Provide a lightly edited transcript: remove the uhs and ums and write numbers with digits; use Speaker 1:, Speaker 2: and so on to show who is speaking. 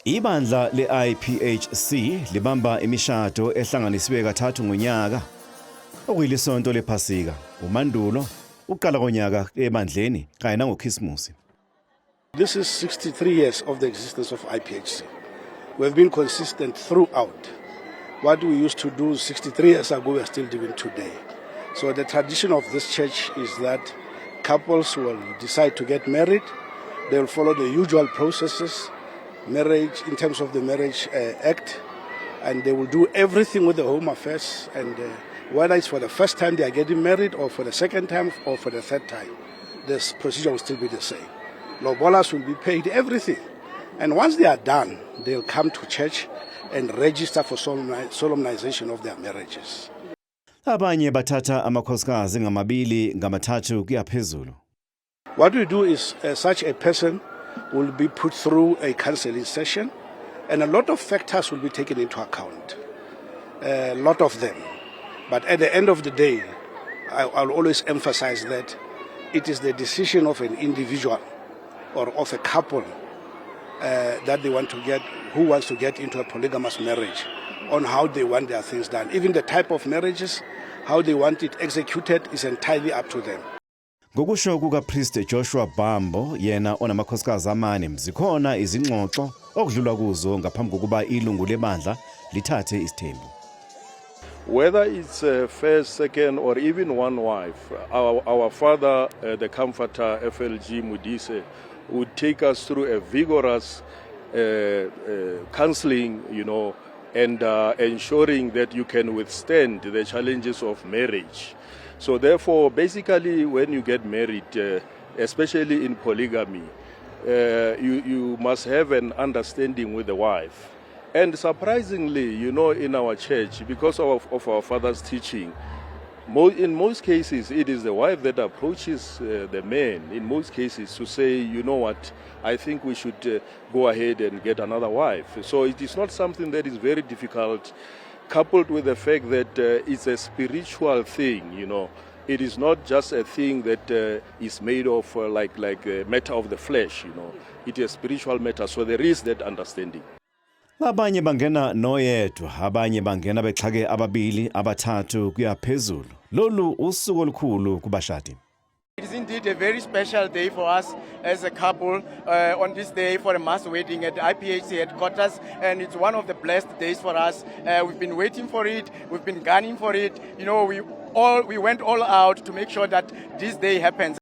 Speaker 1: Ibandla le-IPHC libamba imishado ehlanganisiwe kathathu ngonyaka, okuyilisonto lephasika, umandulo, ukuqala konyaka ebandleni kanye nangoKhisimusi.
Speaker 2: This is 63 years of the existence of IPHC. We have been consistent throughout. What we used to do 63 years ago, we are still doing today. So the tradition of this church is that couples will decide to get married. They will follow the usual processes, marriage in terms of the Marriage Act, and they will do everything with the Home Affairs. And whether it's for the first time they are getting married, or for the second time, or for the third time, this procedure will still be the same. Lobolas will be paid everything. And once they are done, they'll come to church and register for solemnization of their marriages.
Speaker 1: Abanye bathatha amakhosikazi ngamabili ngamathathu kuya phezulu.
Speaker 2: What we do is such a person will be put through a counseling session, and a lot of factors will be taken into account. A lot of them. But at the end of the day, I'll always emphasize that it is the decision of an individual or of a couple that they want to get, who wants to get into a polygamous marriage, on how they want their things done. Even the type of marriages, how they want it executed is entirely up to them.
Speaker 1: Ngokusho kukaPriest Joshua Bambo, yena onamakhosikazi amane, zikhona izingxoxo okudlulwa kuzo ngaphambi kokuba ilungu lebandla lithathe isithembu.
Speaker 3: Whether it's first, second, or even one wife, our father, the comforter FLG Mudise, would take us through a vigorous counseling, and ensuring that you can withstand the challenges of marriage. So therefore, basically, when you get married, especially in polygamy, you must have an understanding with the wife. And surprisingly, in our church, because of our father's teaching, in most cases, it is the wife that approaches the man, in most cases, to say, you know what, I think we should go ahead and get another wife. So it is not something that is very difficult, coupled with the fact that it's a spiritual thing, It is not just a thing that is made of like a matter of the flesh, It is a spiritual matter, so there is that understanding.
Speaker 1: Abanye bangena noyedwa, abanye bangena bexhake ababili, abathathu kuya phezulu. Lolu usuku olukhulu kubashadi.
Speaker 4: It is indeed a very special day for us as a couple on this day for a mass wedding at IPHC headquarters, and it's one of the blessed days for us. We've been waiting for it, we've been gunning for it. We went all out to make sure that this day happens.